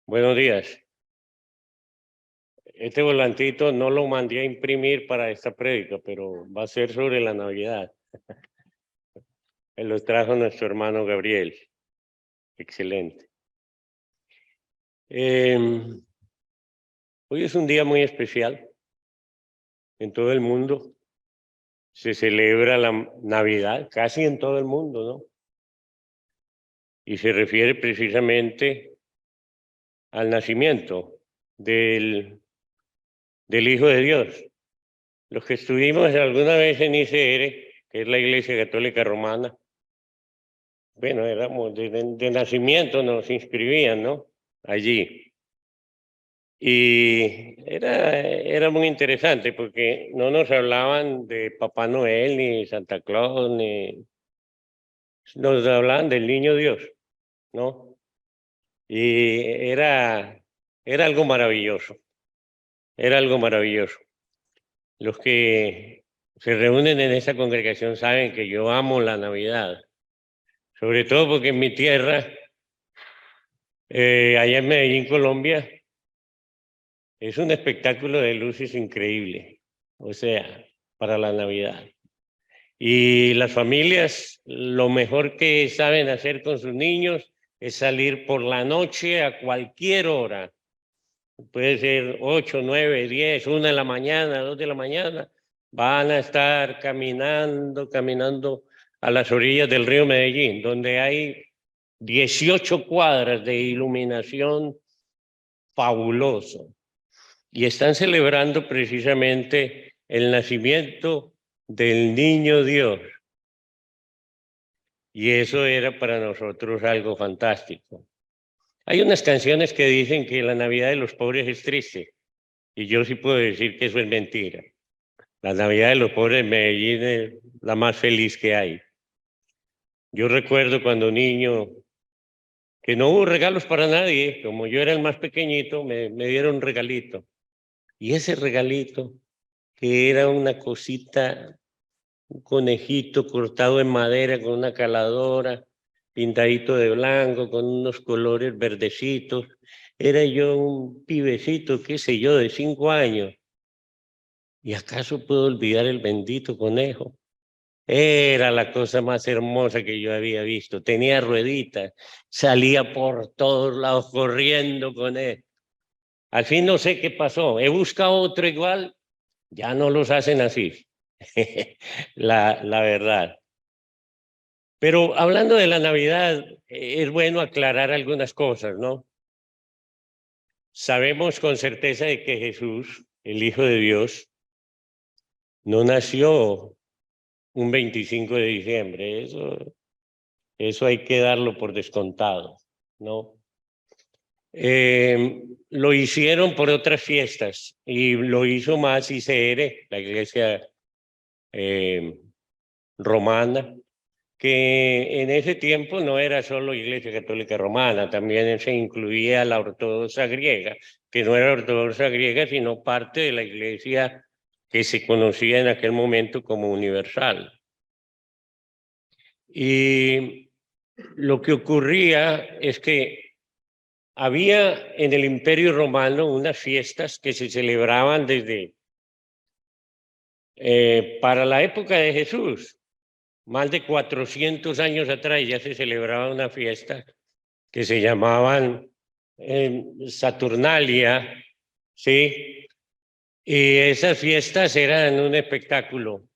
Buenos días. Este volantito no lo mandé a imprimir para esta prédica, pero va a ser sobre la Navidad. Él lo trajo nuestro hermano Gabriel. Excelente. Hoy es un día muy especial. En todo el mundo se celebra la Navidad, casi en todo el mundo, ¿no? Y se refiere precisamente al nacimiento del Hijo de Dios. Los que estuvimos alguna vez en ICR, que es la Iglesia Católica Romana, bueno, éramos de nacimiento, nos inscribían, ¿no? Allí. Y era muy interesante porque no nos hablaban de Papá Noel, ni Santa Claus, nos hablaban del Niño Dios, ¿no? Y era algo maravilloso, era algo maravilloso. Los que se reúnen en esa congregación saben que yo amo la Navidad, sobre todo porque en mi tierra, allá en Medellín, Colombia, es un espectáculo de luces increíble, o sea, para la Navidad. Y las familias lo mejor que saben hacer con sus niños es salir por la noche a cualquier hora. Puede ser 8, 9, 10, 1 de la mañana, 2 de la mañana. Van a estar caminando a las orillas del río Medellín, donde hay 18 cuadras de iluminación fabuloso. Y están celebrando precisamente el nacimiento del niño Dios. Y eso era para nosotros algo fantástico. Hay unas canciones que dicen que la Navidad de los pobres es triste. Y yo sí puedo decir que eso es mentira. La Navidad de los pobres en Medellín es la más feliz que hay. Yo recuerdo cuando niño que no hubo regalos para nadie. Como yo era el más pequeñito, me dieron un regalito. Y ese regalito, que era una cosita, un conejito cortado en madera con una caladora, pintadito de blanco, con unos colores verdecitos. Era yo un pibecito, qué sé yo, de 5 años. ¿Y acaso puedo olvidar el bendito conejo? Era la cosa más hermosa que yo había visto. Tenía rueditas, salía por todos lados corriendo con él. Al fin no sé qué pasó. He buscado otro igual, ya no los hacen así. la verdad. Pero hablando de la Navidad, es bueno aclarar algunas cosas, ¿no? Sabemos con certeza de que Jesús, el Hijo de Dios, no nació un 25 de diciembre. Eso hay que darlo por descontado, ¿no? Lo hicieron por otras fiestas y lo hizo más ICR, la iglesia romana, que en ese tiempo no era solo Iglesia Católica Romana, también se incluía la ortodoxa griega, que no era ortodoxa griega, sino parte de la iglesia que se conocía en aquel momento como universal. Y lo que ocurría es que había en el Imperio Romano unas fiestas que se celebraban desde para la época de Jesús, más de 400 años atrás ya se celebraba una fiesta que se llamaban Saturnalia, ¿sí? Y esas fiestas eran un espectáculo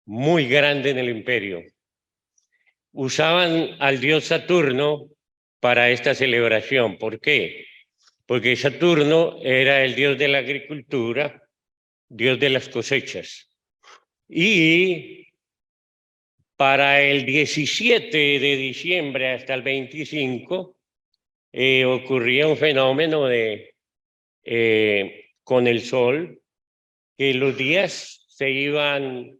muy grande en el imperio. Usaban al dios Saturno para esta celebración. ¿Por qué? Porque Saturno era el dios de la agricultura, dios de las cosechas. Y para el 17 de diciembre hasta el 25 ocurría un fenómeno con el sol, que los días se iban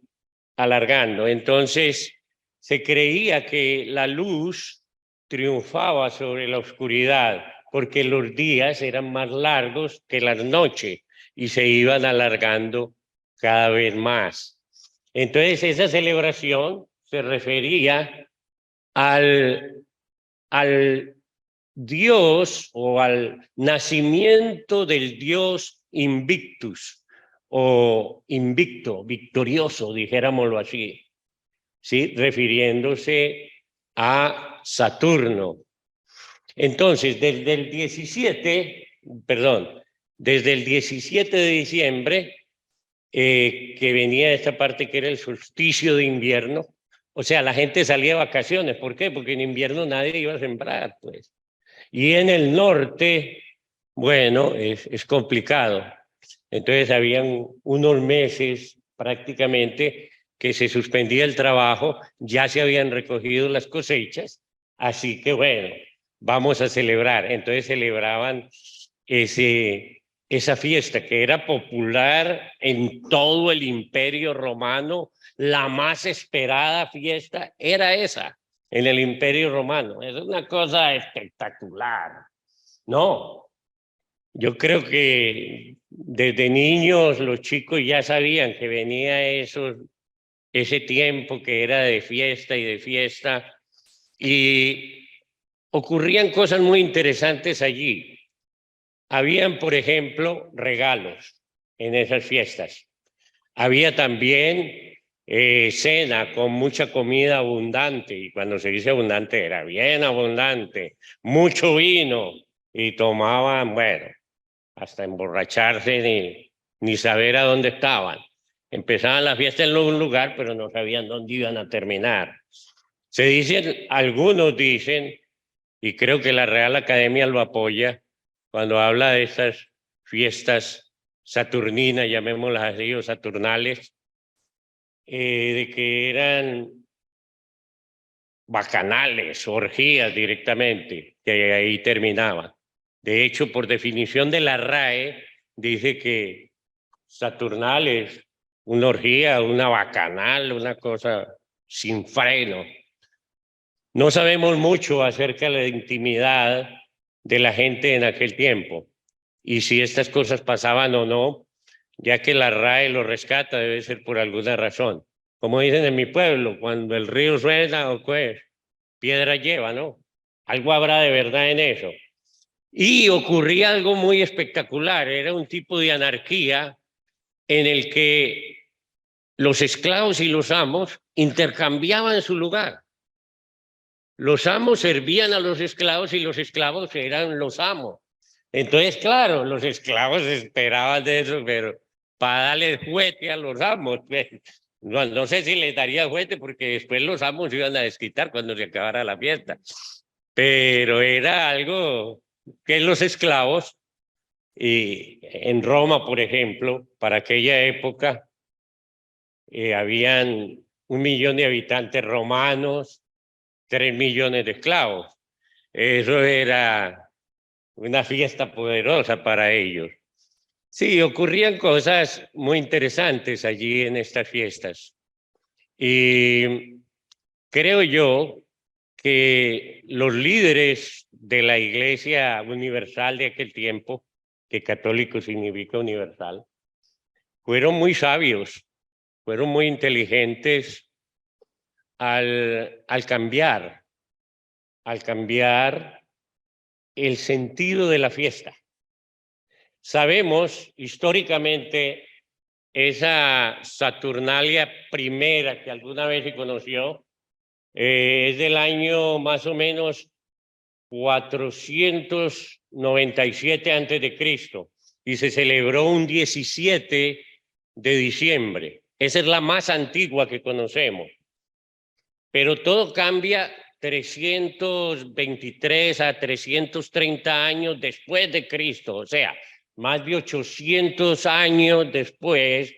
alargando. Entonces se creía que la luz triunfaba sobre la oscuridad, porque los días eran más largos que las noches y se iban alargando cada vez más. Entonces esa celebración se refería al Dios o al nacimiento del Dios Invictus o invicto, victorioso, dijéramoslo así, ¿sí? Refiriéndose a Saturno. Entonces, desde el 17 de diciembre, que venía esta parte que era el solsticio de invierno, o sea, la gente salía de vacaciones. ¿Por qué? Porque en invierno nadie iba a sembrar, pues. Y en el norte, bueno, es complicado. Entonces, habían unos meses prácticamente que se suspendía el trabajo, ya se habían recogido las cosechas, así que bueno, vamos a celebrar. Entonces celebraban esa fiesta que era popular en todo el Imperio Romano. La más esperada fiesta era esa, en el Imperio Romano. Es una cosa espectacular, ¿no? Yo creo que desde niños los chicos ya sabían que venía ese tiempo que era de fiesta y de fiesta, y ocurrían cosas muy interesantes allí. Habían, por ejemplo, regalos en esas fiestas. Había también cena con mucha comida abundante, y cuando se dice abundante era bien abundante, mucho vino, y tomaban, bueno, hasta emborracharse ni saber a dónde estaban. Empezaban la fiesta en un lugar, pero no sabían dónde iban a terminar. Se dicen, algunos dicen, y creo que la Real Academia lo apoya, cuando habla de estas fiestas saturninas, llamémoslas así, o saturnales, de que eran bacanales, orgías directamente, que ahí terminaban. De hecho, por definición de la RAE, dice que saturnal es una orgía, una bacanal, una cosa sin freno. No sabemos mucho acerca de la intimidad de la gente en aquel tiempo y si estas cosas pasaban o no, ya que la RAE lo rescata, debe ser por alguna razón. Como dicen en mi pueblo, cuando el río suena, pues, piedra lleva, ¿no? Algo habrá de verdad en eso. Y ocurría algo muy espectacular, era un tipo de anarquía en el que los esclavos y los amos intercambiaban su lugar. Los amos servían a los esclavos y los esclavos eran los amos. Entonces, claro, los esclavos esperaban de eso, pero para darle juguete a los amos, pues, no sé si les daría juguete porque después los amos iban a desquitar cuando se acabara la fiesta. Pero era algo que los esclavos, y en Roma, por ejemplo, para aquella época, habían 1 millón de habitantes romanos, 3 millones de esclavos. Eso era una fiesta poderosa para ellos. Sí, ocurrían cosas muy interesantes allí en estas fiestas. Y creo yo que los líderes de la Iglesia Universal de aquel tiempo, que católico significa universal, fueron muy sabios, fueron muy inteligentes al cambiar el sentido de la fiesta. Sabemos históricamente esa Saturnalia primera que alguna vez se conoció, es del año más o menos 497 a.C. y se celebró un 17 de diciembre. Esa es la más antigua que conocemos. Pero todo cambia 323 a 330 años después de Cristo, o sea, más de 800 años después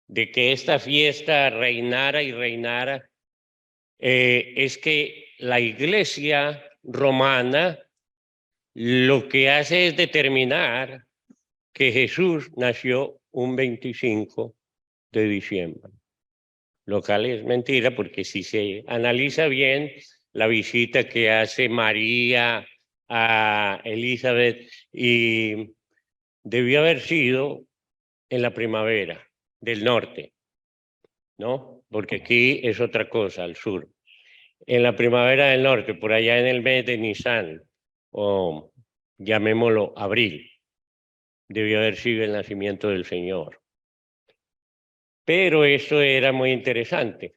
de que esta fiesta reinara y reinara, es que la Iglesia romana lo que hace es determinar que Jesús nació un 25 de diciembre. Lo cual es mentira, porque si se analiza bien la visita que hace María a Elizabeth, y debió haber sido en la primavera del norte, ¿no? Porque aquí es otra cosa, al sur. En la primavera del norte, por allá en el mes de Nisan, o llamémoslo abril. Debió haber sido el nacimiento del Señor. Pero eso era muy interesante.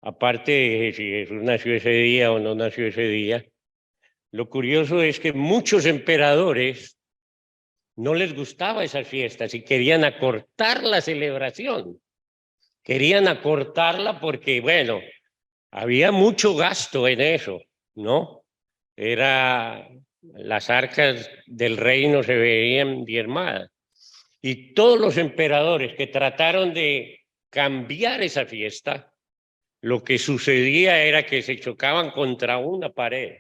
Aparte de si Jesús nació ese día o no nació ese día, lo curioso es que muchos emperadores no les gustaba esas fiestas y querían acortar la celebración. Querían acortarla porque, bueno, había mucho gasto en eso, ¿no? Las arcas del reino se veían diezmadas. Y todos los emperadores que trataron de cambiar esa fiesta, lo que sucedía era que se chocaban contra una pared.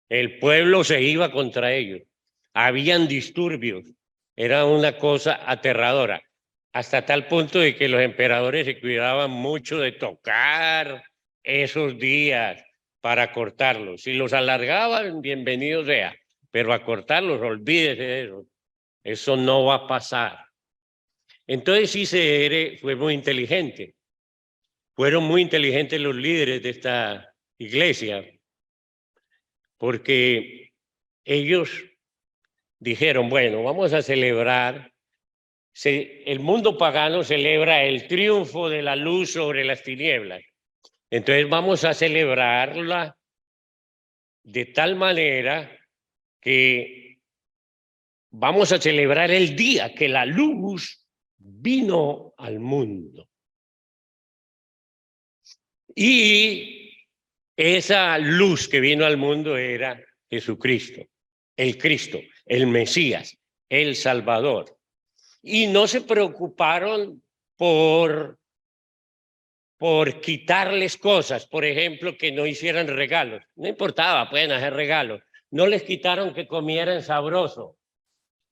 El pueblo se iba contra ellos. Habían disturbios. Era una cosa aterradora. Hasta tal punto de que los emperadores se cuidaban mucho de tocar esos días para cortarlos. Si los alargaban, bienvenido sea. Pero a cortarlos, olvídese de eso. Eso no va a pasar. Entonces ICR fue muy inteligente. Fueron muy inteligentes los líderes de esta iglesia, porque ellos dijeron, bueno, vamos a celebrar, el mundo pagano celebra el triunfo de la luz sobre las tinieblas. Entonces vamos a celebrarla de tal manera que vamos a celebrar el día que la luz vino al mundo. Y esa luz que vino al mundo era Jesucristo, el Mesías, el Salvador. Y no se preocuparon por quitarles cosas, por ejemplo, que no hicieran regalos. No importaba, pueden hacer regalos. No les quitaron que comieran sabroso.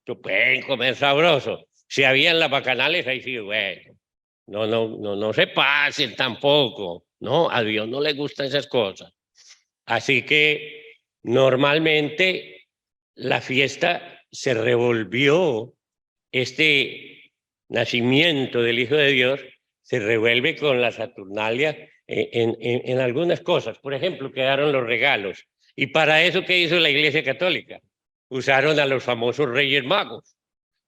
Pueden comer sabroso. Si habían las bacanales, ahí sí, bueno. No se pasen tampoco. No, a Dios no le gustan esas cosas. Así que normalmente la fiesta se revolvió, este nacimiento del Hijo de Dios se revuelve con la Saturnalia en algunas cosas. Por ejemplo, quedaron los regalos. Y para eso, ¿qué hizo la Iglesia Católica? Usaron a los famosos Reyes Magos.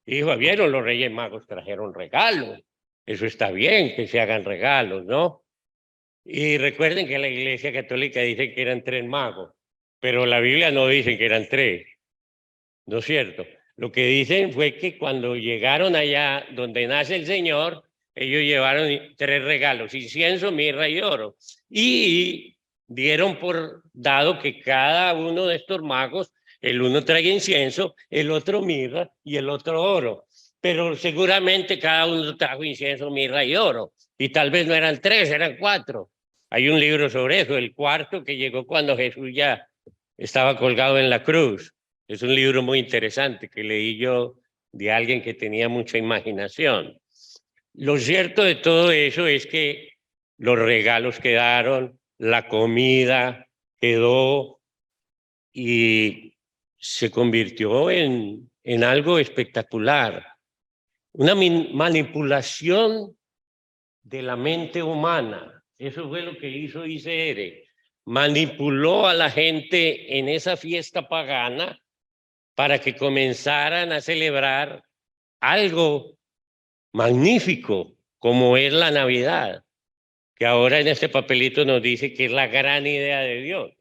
Dijo, vieron, los Reyes Magos trajeron regalos. Eso está bien, que se hagan regalos, ¿no? Y recuerden que la Iglesia Católica dice que eran 3 magos, pero la Biblia no dice que eran 3, ¿no es cierto? Lo que dicen fue que cuando llegaron allá donde nace el Señor, ellos llevaron 3 regalos, incienso, mirra y oro. Y dieron por dado que cada uno de estos magos, el uno trae incienso, el otro mirra y el otro oro. Pero seguramente cada uno trajo incienso, mirra y oro. Y tal vez no eran 3, eran 4. Hay un libro sobre eso, el cuarto, que llegó cuando Jesús ya estaba colgado en la cruz. Es un libro muy interesante que leí yo de alguien que tenía mucha imaginación. Lo cierto de todo eso es que los regalos quedaron, la comida quedó y se convirtió en algo espectacular. Una manipulación de la mente humana. Eso fue lo que hizo ICR. Manipuló a la gente en esa fiesta pagana para que comenzaran a celebrar algo magnífico como es la Navidad, que ahora en este papelito nos dice que es la gran idea de Dios.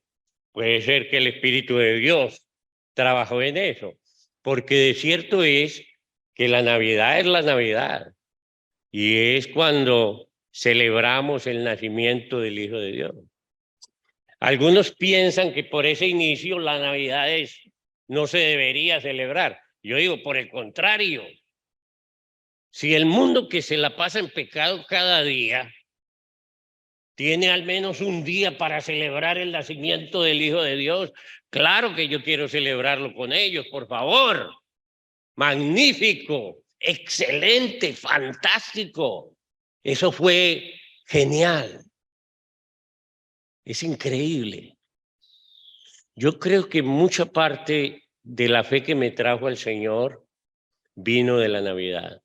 Puede ser que el Espíritu de Dios trabajó en eso, porque de cierto es que la Navidad es la Navidad y es cuando celebramos el nacimiento del Hijo de Dios. Algunos piensan que por ese inicio la Navidad no se debería celebrar. Yo digo, por el contrario, si el mundo que se la pasa en pecado cada día tiene al menos un día para celebrar el nacimiento del Hijo de Dios, claro que yo quiero celebrarlo con ellos, por favor. Magnífico, excelente, fantástico. Eso fue genial. Es increíble. Yo creo que mucha parte de la fe que me trajo el Señor vino de la Navidad.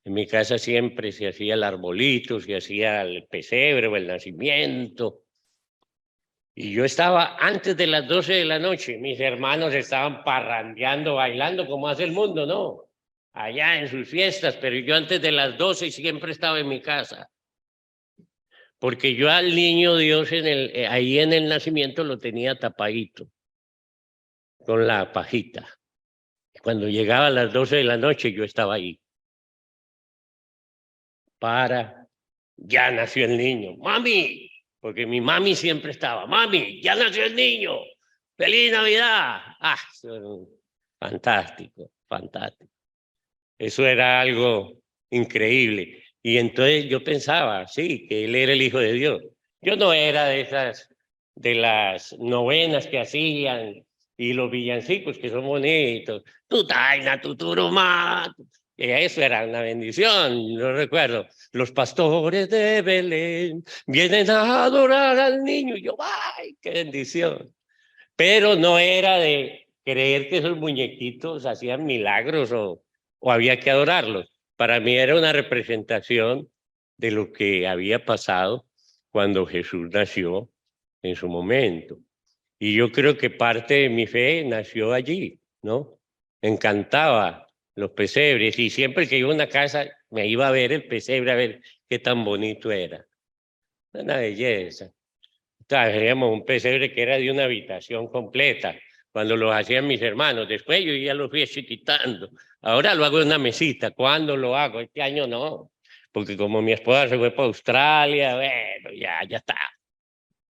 En mi casa siempre se hacía el arbolito, se hacía el pesebre o el nacimiento. Y yo estaba antes de las 12 de la noche, mis hermanos estaban parrandeando, bailando como hace el mundo, ¿no? Allá en sus fiestas, pero yo antes de las 12 siempre estaba en mi casa. Porque yo al niño Dios ahí en el nacimiento lo tenía tapadito, con la pajita. Cuando llegaba a las 12 de la noche yo estaba ahí. Ya nació el niño. ¡Mami! Porque mi mami siempre estaba. ¡Mami! ¡Ya nació el niño! ¡Feliz Navidad! ¡Ah! Eso era fantástico, fantástico. Eso era algo increíble. Y entonces yo pensaba, sí, que él era el Hijo de Dios. Yo no era de las novenas que hacían y los villancicos que son bonitos. Tu taina, tu turumá. Eso era una bendición, lo recuerdo. Los pastores de Belén vienen a adorar al niño. Y yo, ¡ay, qué bendición! Pero no era de creer que esos muñequitos hacían milagros o había que adorarlos. Para mí era una representación de lo que había pasado cuando Jesús nació en su momento. Y yo creo que parte de mi fe nació allí, ¿no? Me encantaba los pesebres y siempre que iba a una casa me iba a ver el pesebre, a ver qué tan bonito era. Una belleza. Teníamos un pesebre que era de una habitación completa, cuando los hacían mis hermanos. Después yo ya los fui chiquitando. Ahora lo hago en una mesita. ¿Cuándo lo hago? Este año no, porque como mi esposa se fue para Australia, bueno, ya está.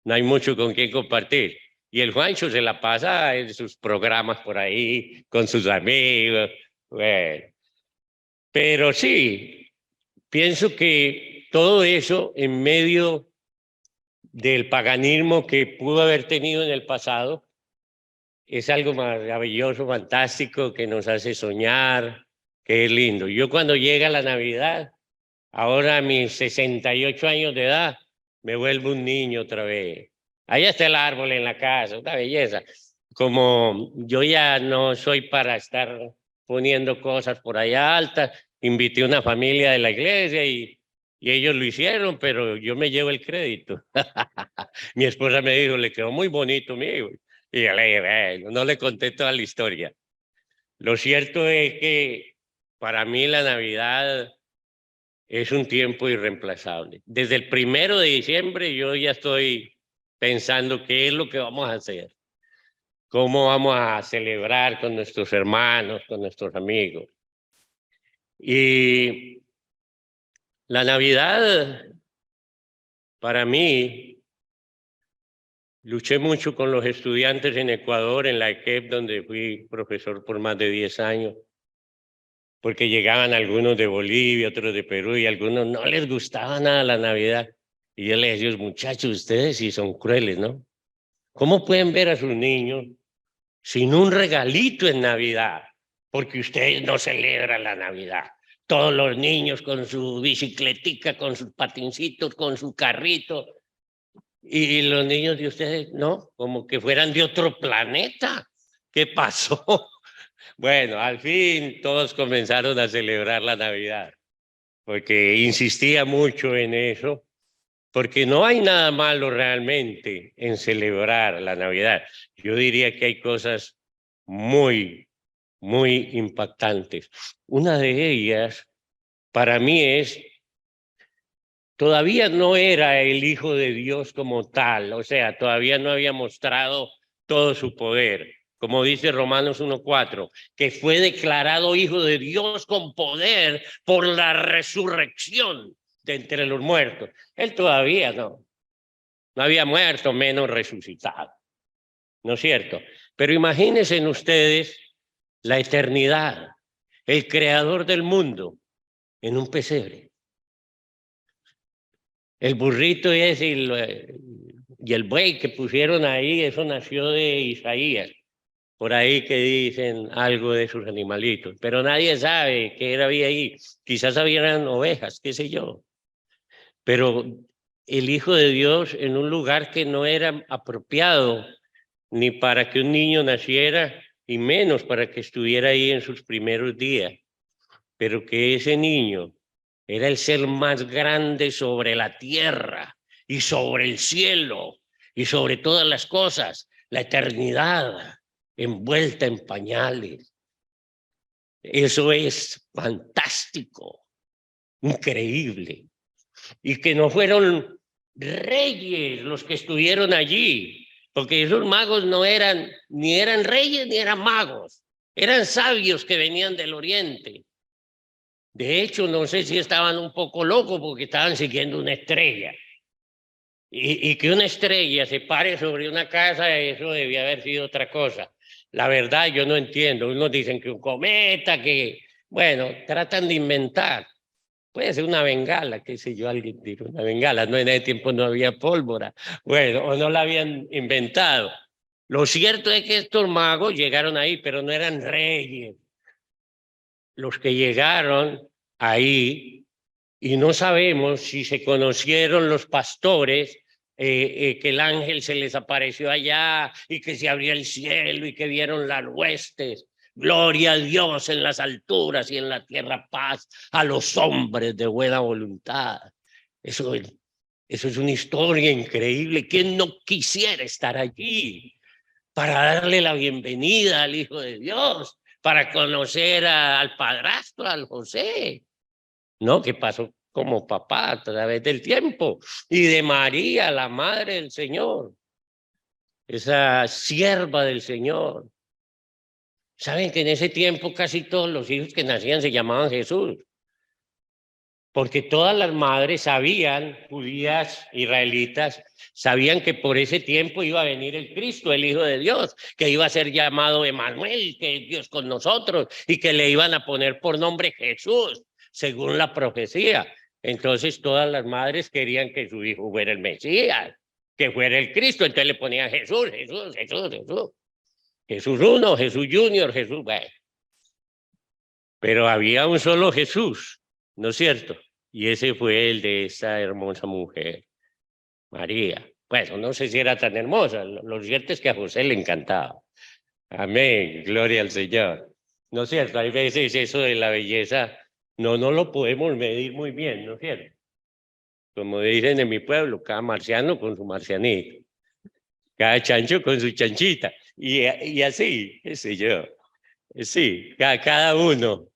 No hay mucho con quien compartir. Y el Juancho se la pasa en sus programas por ahí, con sus amigos. Bueno. Pero sí, pienso que todo eso en medio del paganismo que pudo haber tenido en el pasado, es algo maravilloso, fantástico, que nos hace soñar, que es lindo. Yo cuando llega la Navidad, ahora a mis 68 años de edad, me vuelvo un niño otra vez. Ahí está el árbol en la casa, una belleza. Como yo ya no soy para estar poniendo cosas por allá altas, invité a una familia de la iglesia y ellos lo hicieron, pero yo me llevo el crédito. Mi esposa me dijo, le quedó muy bonito, mío. Y yo le dije, bueno, no le conté toda la historia. Lo cierto es que para mí la Navidad es un tiempo irreemplazable. Desde el 1 de diciembre yo ya estoy pensando qué es lo que vamos a hacer, cómo vamos a celebrar con nuestros hermanos, con nuestros amigos. Y la Navidad, para mí, luché mucho con los estudiantes en Ecuador, en la EQUEP, donde fui profesor por más de 10 años, porque llegaban algunos de Bolivia, otros de Perú, y algunos no les gustaba nada la Navidad. Y yo les decía, muchachos, ustedes sí son crueles, ¿no? ¿Cómo pueden ver a sus niños sin un regalito en Navidad? Porque ustedes no celebran la Navidad. Todos los niños con su bicicletica, con sus patincitos, con su carrito. Y los niños de ustedes, no, como que fueran de otro planeta. ¿Qué pasó? Bueno, al fin todos comenzaron a celebrar la Navidad, porque insistía mucho en eso, porque no hay nada malo realmente en celebrar la Navidad. Yo diría que hay cosas muy, muy impactantes. Una de ellas, para mí, es todavía no era el Hijo de Dios como tal, o sea, todavía no había mostrado todo su poder, como dice Romanos 1:4, que fue declarado Hijo de Dios con poder por la resurrección de entre los muertos. Él todavía no había muerto, menos resucitado, ¿no es cierto? Pero imagínense ustedes la eternidad, el creador del mundo en un pesebre. El burrito ese y el buey que pusieron ahí, eso nació de Isaías. Por ahí que dicen algo de sus animalitos. Pero nadie sabe qué había ahí. Quizás habían ovejas, qué sé yo. Pero el Hijo de Dios en un lugar que no era apropiado ni para que un niño naciera y menos para que estuviera ahí en sus primeros días. Pero que ese niño era el ser más grande sobre la tierra y sobre el cielo. y sobre todas las cosas, la eternidad envuelta en pañales. Eso es fantástico, increíble. Y que no fueron reyes los que estuvieron allí, porque esos magos no eran, ni eran reyes ni eran magos, eran sabios que venían del oriente. De hecho, no sé si estaban un poco locos porque estaban siguiendo una estrella. Y que una estrella se pare sobre una casa, eso debía haber sido otra cosa. La verdad, yo no entiendo. Unos dicen que un cometa, que, bueno, tratan de inventar. Puede ser una bengala, qué sé yo, alguien dijo una bengala. No, en ese tiempo no había pólvora. Bueno, o no la habían inventado. Lo cierto es que estos magos llegaron ahí, pero no eran reyes. Los que llegaron ahí, y no sabemos si se conocieron los pastores, que el ángel se les apareció allá y que se abrió el cielo y que vieron las huestes. Gloria a Dios en las alturas y en la tierra paz a los hombres de buena voluntad. Eso es una historia increíble. ¿Quién no quisiera estar allí para darle la bienvenida al Hijo de Dios, para conocer al padrastro, al José? ¿No? Que pasó como papá a través del tiempo, y de María, la madre del Señor, esa sierva del Señor. Saben que en ese tiempo casi todos los hijos que nacían se llamaban Jesús, porque todas las madres sabían, judías, israelitas, sabían que por ese tiempo iba a venir el Cristo, el Hijo de Dios, que iba a ser llamado Emmanuel, que es Dios con nosotros, y que le iban a poner por nombre Jesús, según la profecía. Entonces todas las madres querían que su hijo fuera el Mesías, que fuera el Cristo, entonces le ponían Jesús, Jesús, Jesús, Jesús. Jesús uno, Jesús Junior, Jesús, bueno. Pero había un solo Jesús, ¿no es cierto? Y ese fue el de esa hermosa mujer, María. Bueno, no sé si era tan hermosa, lo cierto es que a José le encantaba. Amén, gloria al Señor. ¿No es cierto? Hay veces eso de la belleza, no lo podemos medir muy bien, ¿no es cierto? Como dicen en mi pueblo, cada marciano con su marcianito, cada chancho con su chanchita, y así, qué sé yo. Sí, cada uno.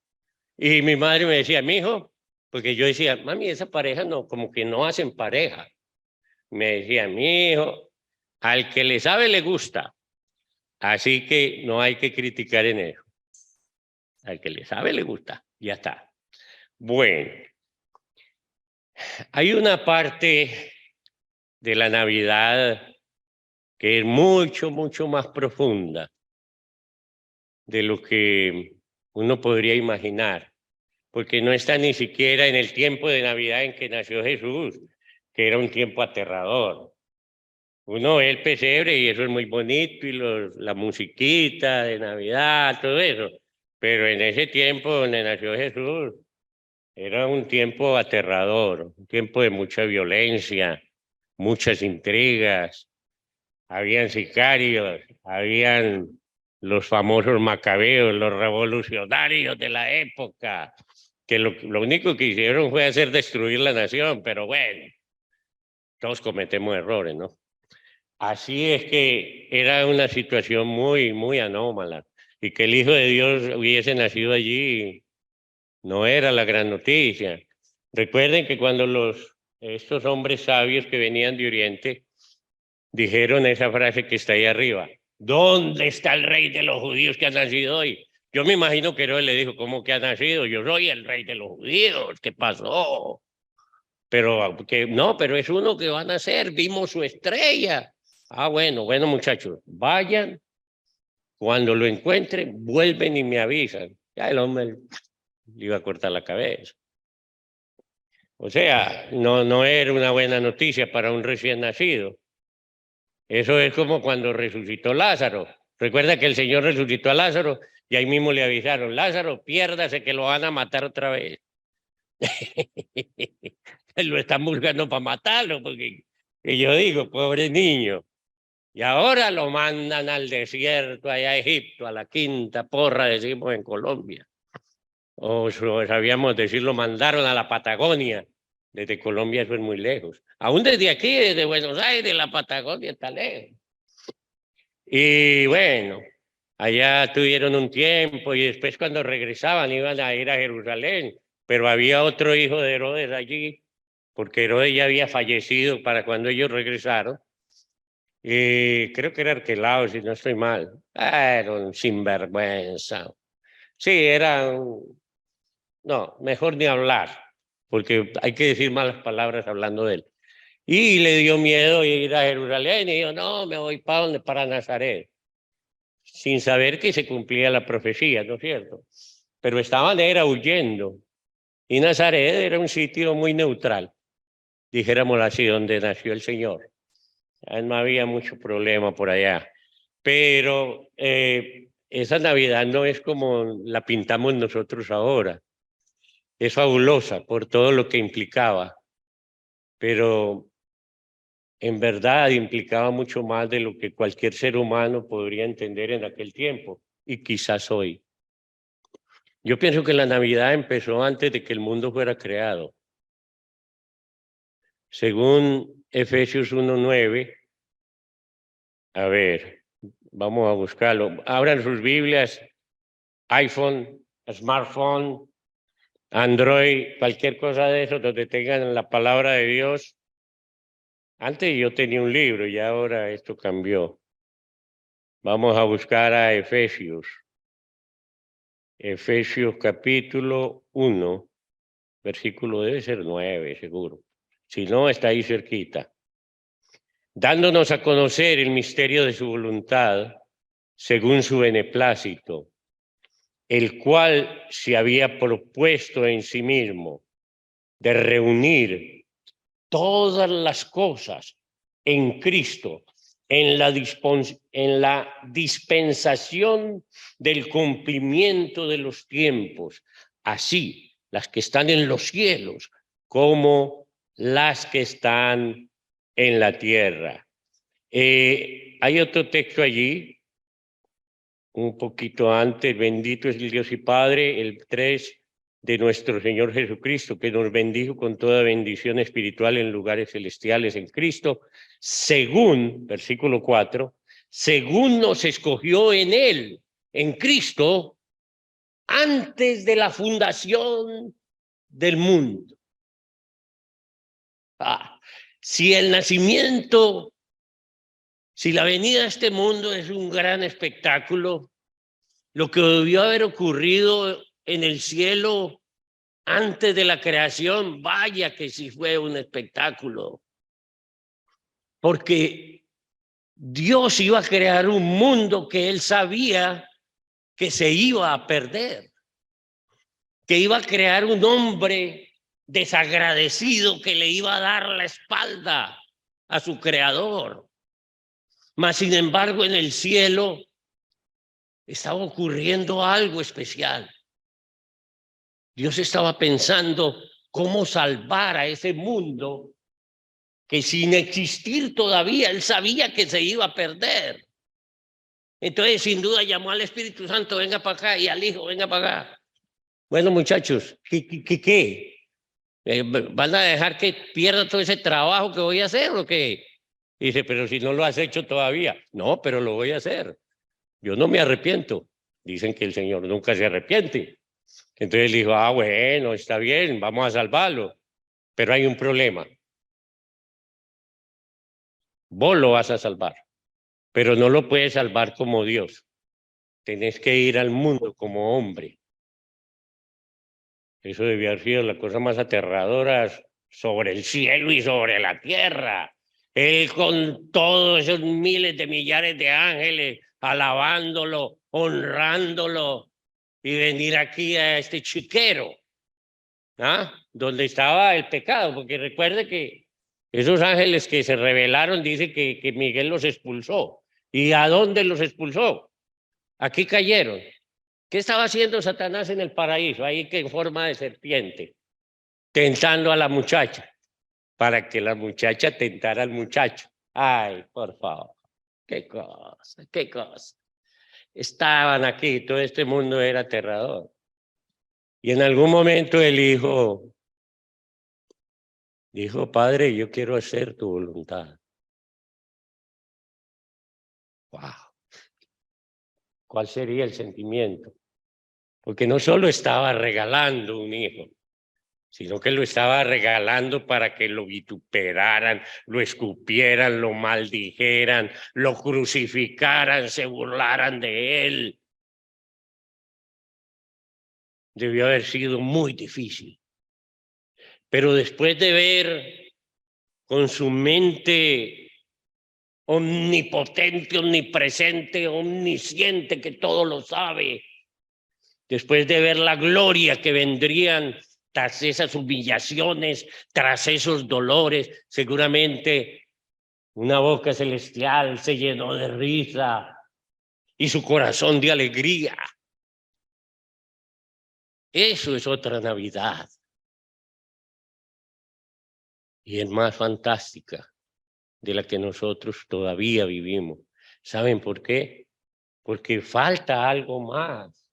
Y mi madre me decía, mijo, porque yo decía, mami, esa pareja no, como que no hacen pareja. Me decía, mijo, al que le sabe le gusta, así que no hay que criticar en eso. Al que le sabe le gusta, ya está. Bueno, hay una parte de la Navidad que es mucho, mucho más profunda de lo que uno podría imaginar, porque no está ni siquiera en el tiempo de Navidad en que nació Jesús, que era un tiempo aterrador. Uno ve el pesebre y eso es muy bonito, y la musiquita de Navidad, todo eso, pero en ese tiempo donde nació Jesús era un tiempo aterrador, un tiempo de mucha violencia, muchas intrigas, habían sicarios, habían los famosos macabeos, los revolucionarios de la época, que lo único que hicieron fue hacer destruir la nación, pero bueno, todos cometemos errores, ¿no? Así es que era una situación muy, muy anómala, y que el Hijo de Dios hubiese nacido allí no era la gran noticia. Recuerden que cuando estos hombres sabios que venían de Oriente dijeron esa frase que está ahí arriba, ¿dónde está el rey de los judíos que ha nacido hoy? Yo me imagino que Herodes le dijo, ¿cómo que ha nacido? Yo soy el rey de los judíos, ¿qué pasó? Pero que no, pero es uno que va a nacer, vimos su estrella. Ah, bueno, muchachos, vayan, cuando lo encuentren, vuelven y me avisan. Ya el hombre le iba a cortar la cabeza. O sea, no era una buena noticia para un recién nacido. Eso es como cuando resucitó Lázaro. Recuerda que el Señor resucitó a Lázaro y ahí mismo le avisaron, Lázaro, piérdase que lo van a matar otra vez. Lo están buscando para matarlo, porque y yo digo, pobre niño. Y ahora lo mandan al desierto, allá a Egipto, a la quinta porra, decimos en Colombia. O sabíamos decir, lo mandaron a la Patagonia, Desde Colombia eso es muy lejos. Aún desde aquí, desde Buenos Aires, la Patagonia está lejos. Y bueno, allá tuvieron un tiempo y después cuando regresaban iban a ir a Jerusalén, pero había otro hijo de Herodes allí, porque Herodes ya había fallecido para cuando ellos regresaron. Y creo que era Arquelao, si no estoy mal. Era un sinvergüenza. Sí, era un... No, mejor ni hablar, porque hay que decir malas palabras hablando de él. Y le dio miedo ir a Jerusalén y dijo, no, me voy para donde, para Nazaret, sin saber que se cumplía la profecía, ¿no es cierto? Pero estaban era huyendo. Y Nazaret era un sitio muy neutral, dijéramos así, donde nació el Señor. No había mucho problema por allá. Pero esa Navidad no es como la pintamos nosotros ahora. Es fabulosa por todo lo que implicaba, pero en verdad implicaba mucho más de lo que cualquier ser humano podría entender en aquel tiempo y quizás hoy. Yo pienso que la Navidad empezó antes de que el mundo fuera creado. Según Efesios 1:9, a ver, vamos a buscarlo. Abran sus Biblias, iPhone, smartphone, Android, cualquier cosa de eso, donde tengan la palabra de Dios. Antes yo tenía un libro y ahora esto cambió. Vamos a buscar a Efesios. Efesios capítulo 1, versículo debe ser 9, seguro. Si no, está ahí cerquita. Dándonos a conocer el misterio de su voluntad, según su beneplácito, el cual se había propuesto en sí mismo de reunir todas las cosas en Cristo, en la dispensación del cumplimiento de los tiempos, así las que están en los cielos como las que están en la tierra. Hay otro texto allí, un poquito antes, bendito es el Dios y Padre, el 3 de nuestro Señor Jesucristo, que nos bendijo con toda bendición espiritual en lugares celestiales en Cristo, según, versículo 4, según nos escogió en Él, en Cristo, antes de la fundación del mundo. Si el nacimiento, si la venida a este mundo es un gran espectáculo, lo que debió haber ocurrido en el cielo antes de la creación, vaya que sí fue un espectáculo. Porque Dios iba a crear un mundo que él sabía que se iba a perder. Que iba a crear un hombre desagradecido que le iba a dar la espalda a su creador. Mas, sin embargo, en el cielo estaba ocurriendo algo especial. Dios estaba pensando cómo salvar a ese mundo que sin existir todavía él sabía que se iba a perder. Entonces, sin duda, llamó al Espíritu Santo, venga para acá, y al Hijo, venga para acá. Bueno, muchachos, ¿qué? ¿Van a dejar que pierda todo ese trabajo que voy a hacer o qué? Dice, pero si no lo has hecho todavía. No, pero lo voy a hacer. Yo no me arrepiento. Dicen que el Señor nunca se arrepiente. Entonces él dijo, bueno, está bien, vamos a salvarlo. Pero hay un problema. Vos lo vas a salvar, pero no lo puedes salvar como Dios. Tenés que ir al mundo como hombre. Eso debía haber sido la cosa más aterradora sobre el cielo y sobre la tierra. Él con todos esos miles de millares de ángeles alabándolo, honrándolo y venir aquí a este chiquero, donde estaba el pecado, porque recuerde que esos ángeles que se rebelaron, dice que Miguel los expulsó. ¿Y a dónde los expulsó? Aquí cayeron. ¿Qué estaba haciendo Satanás en el paraíso? Ahí que en forma de serpiente, tentando a la muchacha, para que la muchacha tentara al muchacho. Ay, por favor, qué cosa, qué cosa. Estaban aquí, todo este mundo era aterrador. Y en algún momento el hijo Dijo, Padre, yo quiero hacer tu voluntad. ¡Wow! ¿Cuál sería el sentimiento? Porque no solo estaba regalando un hijo, sino que lo estaba regalando para que lo vituperaran, lo escupieran, lo maldijeran, lo crucificaran, se burlaran de él. Debió haber sido muy difícil. Pero después de ver con su mente omnipotente, omnipresente, omnisciente, que todo lo sabe, después de ver la gloria que vendrían tras esas humillaciones, tras esos dolores, seguramente una boca celestial se llenó de risa y su corazón de alegría. Eso es otra Navidad. Y es más fantástica de la que nosotros todavía vivimos. ¿Saben por qué? Porque falta algo más.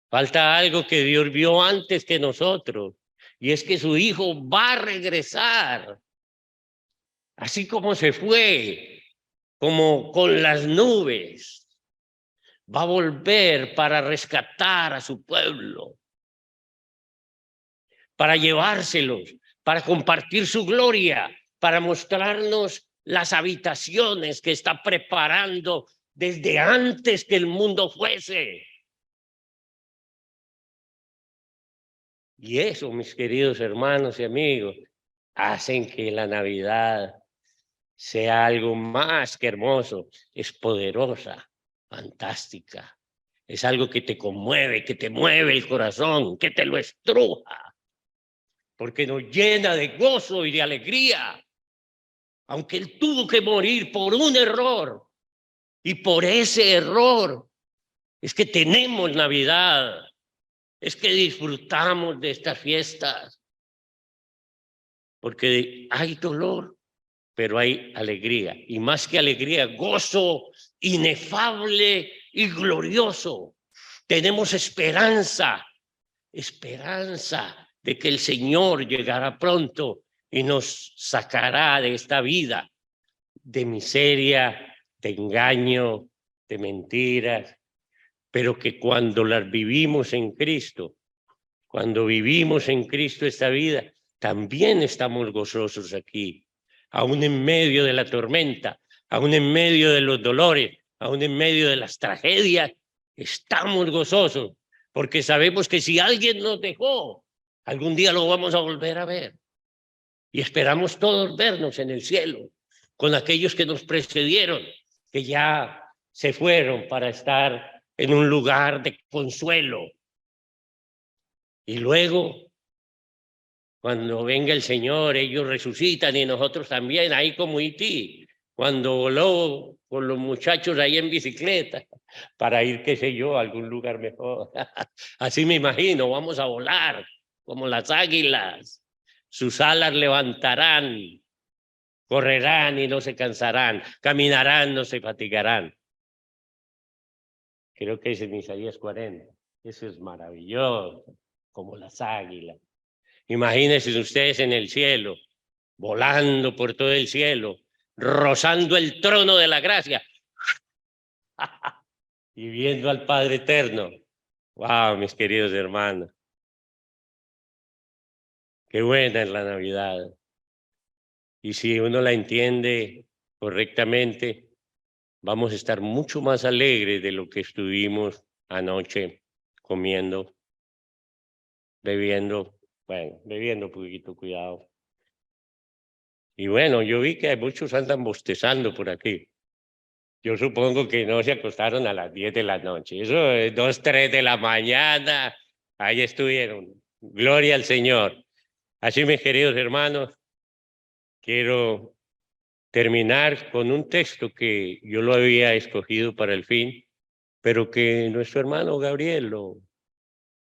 Falta algo que Dios vio antes que nosotros. Y es que su hijo va a regresar. Así como se fue, como con las nubes. Va a volver para rescatar a su pueblo. Para llevárselos, para compartir su gloria, para mostrarnos las habitaciones que está preparando desde antes que el mundo fuese. Y eso, mis queridos hermanos y amigos, hacen que la Navidad sea algo más que hermoso, es poderosa, fantástica. Es algo que te conmueve, que te mueve el corazón, que te lo estruja, porque nos llena de gozo y de alegría. Aunque él tuvo que morir por un error, y por ese error es que tenemos Navidad, es que disfrutamos de estas fiestas, porque hay dolor, pero hay alegría, y más que alegría, gozo inefable y glorioso. Tenemos esperanza, esperanza de que el Señor llegará pronto y nos sacará de esta vida de miseria, de engaño, de mentiras, pero que cuando las vivimos en Cristo, cuando vivimos en Cristo esta vida, también estamos gozosos aquí, aún en medio de la tormenta, aún en medio de los dolores, aún en medio de las tragedias, estamos gozosos, porque sabemos que si alguien nos dejó, algún día lo vamos a volver a ver. Y esperamos todos vernos en el cielo, con aquellos que nos precedieron, que ya se fueron para estar en un lugar de consuelo. Y luego, cuando venga el Señor, ellos resucitan y nosotros también, ahí como Iti, cuando voló con los muchachos ahí en bicicleta, para ir, qué sé yo, a algún lugar mejor. Así me imagino, vamos a volar como las águilas. Sus alas levantarán, correrán y no se cansarán, caminarán, no se fatigarán. Creo que es en Isaías 40. Eso es maravilloso, como las águilas. Imagínense ustedes en el cielo, volando por todo el cielo, rozando el trono de la gracia y viendo al Padre Eterno. ¡Wow, mis queridos hermanos! Qué buena es la Navidad. Y si uno la entiende correctamente, vamos a estar mucho más alegres de lo que estuvimos anoche comiendo, bebiendo, bueno, bebiendo un poquito, cuidado. Y bueno, yo vi que muchos andan bostezando por aquí. Yo supongo que no se acostaron a las 10 de la noche. Eso es 2, 3 de la mañana. Ahí estuvieron. Gloria al Señor. Así, mis queridos hermanos, quiero terminar con un texto que yo lo había escogido para el fin, pero que nuestro hermano Gabriel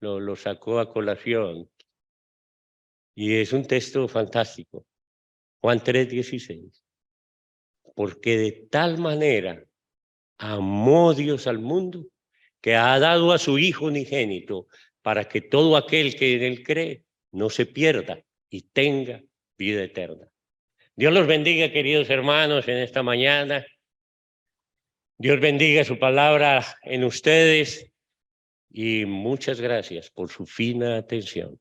lo sacó a colación. Y es un texto fantástico. Juan 3:16. Porque de tal manera amó Dios al mundo que ha dado a su Hijo unigénito para que todo aquel que en él cree no se pierda y tenga vida eterna. Dios los bendiga, queridos hermanos, en esta mañana. Dios bendiga su palabra en ustedes y muchas gracias por su fina atención.